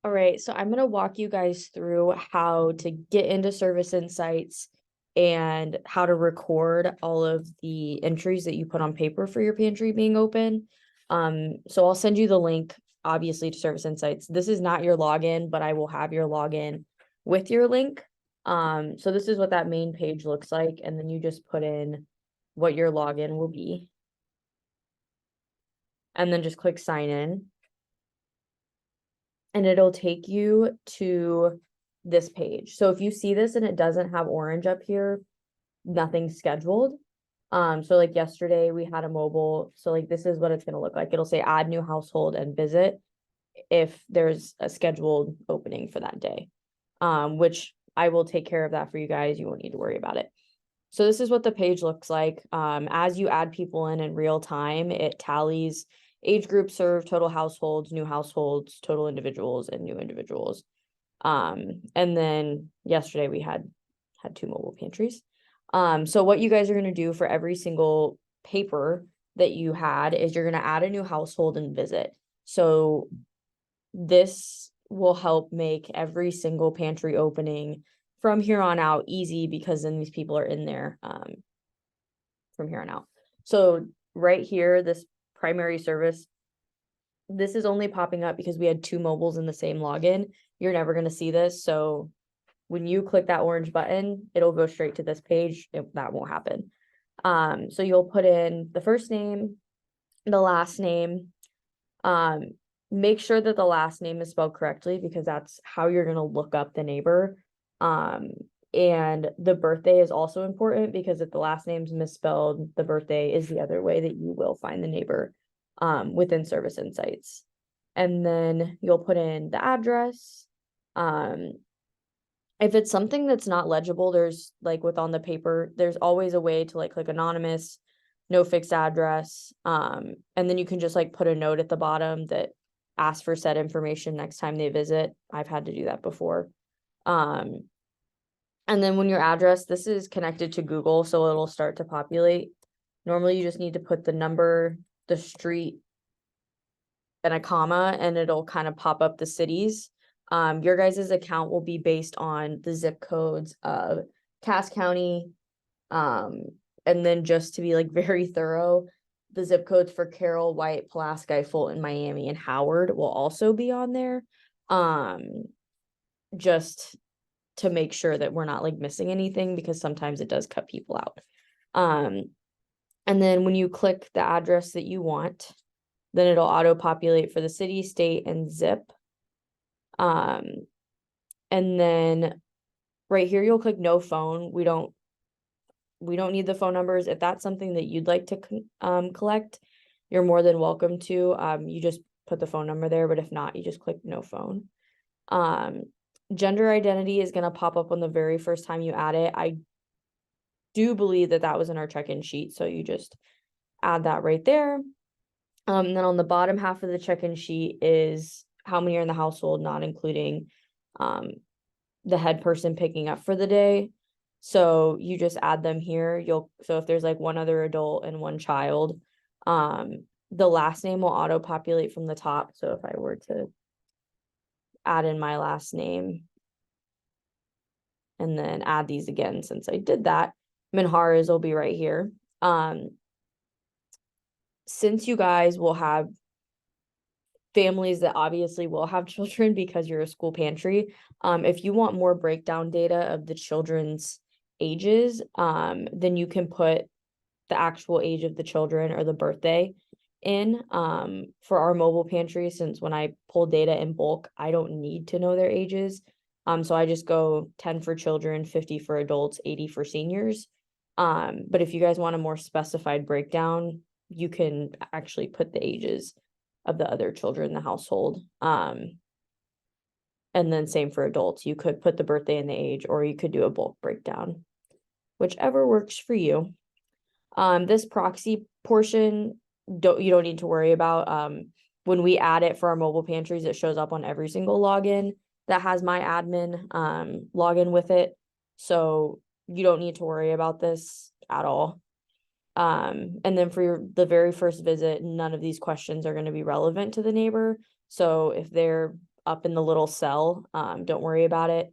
All right, so I'm going to walk you guys through how to get into Service Insights and how to record all of the entries that you put on paper for your pantry being open. So I'll send you the link, obviously, to Service Insights. This is not your login, but I will have your login with your link. So this is what that main page looks like, and then you just put in what your login will be, and then just click sign in. And it'll take you to this page. So if you see this and it doesn't have orange up here, nothing's scheduled. So like yesterday we had a mobile. So like this is what it's gonna look like. It'll say add new household and visit if there's a scheduled opening for that day. Which I will take care of that for you guys. You won't need to worry about it. So this is what the page looks like. As you add people in real time, it tallies age group served, total households, total individuals, and new individuals. And then yesterday we had two mobile pantries. So what you guys are gonna do for every single paper that you had is you're gonna add a new household and visit. So this will help make every single pantry opening from here on out easy because then these people are in there from here on out. So right here, this primary service, this is only popping up because we had two mobiles in the same login. You're never going to see this. So when you click that orange button, it'll go straight to this page. That won't happen. So you'll put in the first name, the last name. Make sure that the last name is spelled correctly because that's how you're going to look up the neighbor. And the birthday is also important because if the last name's misspelled, the birthday is the other way that you will find the neighbor within Service Insights. And then you'll put in the address. If it's something that's not legible, there's like with on the paper, there's always a way to like click anonymous, no fixed address. And then you can just like put a note at the bottom that asks for said information next time they visit. I've had to do that before. And then when your address, this is connected to Google, so it'll start to populate. Normally you just need to put the number, the street, and a comma, and it'll kind of pop up the cities. Your guys' account will be based on the zip codes of Cass County. And then just to be like very thorough, the zip codes for Carroll, White, Pulaski, Fulton, Miami, and Howard will also be on there. Just to make sure that we're not like missing anything because sometimes it does cut people out. And then when you click the address that you want, then it'll auto populate for the city, state, and zip. And then right here, you'll click no phone. We don't need the phone numbers. If that's something that you'd like to collect, you're more than welcome to. You just put the phone number there, but if not, you just click no phone. Gender identity is going to pop up on the very first time you add it. I do believe that that was in our check-in sheet, so you just add that right there. Then on the bottom half of the check-in sheet is how many are in the household, not including the head person picking up for the day. So you just add them here. So if there's like one other adult and one child, the last name will auto populate from the top. So if I were to add in my last name and then add these again, since I did that, Minhara's will be right here. Since you guys will have families that obviously will have children because you're a school pantry, if you want more breakdown data of the children's ages, then you can put the actual age of the children or the birthday in for our mobile pantry. Since when I pull data in bulk, I don't need to know their ages. So I just go 10 for children, 50 for adults, 80 for seniors. But if you guys want a more specified breakdown, you can actually put the ages of the other children in the household. And then same for adults. You could put the birthday and the age, or you could do a bulk breakdown, whichever works for you. This proxy portion, you don't need to worry about. When we add it for our mobile pantries, it shows up on every single login that has my admin login with it. So you don't need to worry about this at all. And then for the very first visit, none of these questions are going to be relevant to the neighbor. So if they're up in the little cell. Don't worry about it.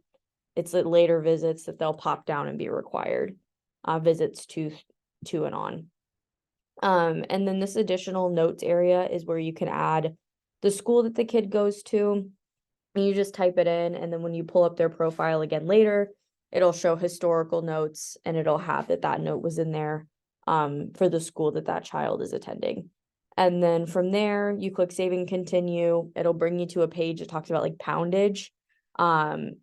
It's the later visits that they'll pop down and be required, visits two and on. And then this additional notes area is where you can add the school that the kid goes to. And you just type it in, and then when you pull up their profile again later, it'll show historical notes, and it'll have that note was in there for the school that child is attending. And then from there, you click save and continue. It'll bring you to a page that talks about like poundage. You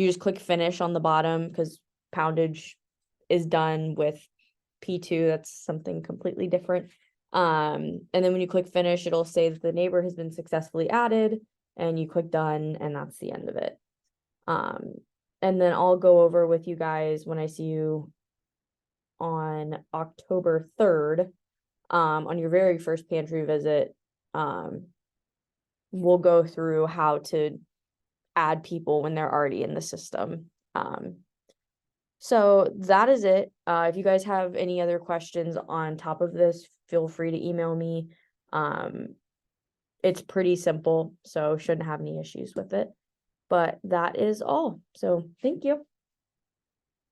just click finish on the bottom because poundage is done with P2. That's something completely different. And then when you click finish, it'll say that the neighbor has been successfully added, and you click done, and that's the end of it. And then I'll go over with you guys when I see you on October 3rd, on your very first pantry visit. We'll go through how to add people when they're already in the system. So that is it. If you guys have any other questions on top of this, feel free to email me. It's pretty simple, so shouldn't have any issues with it. But that is all. So thank you.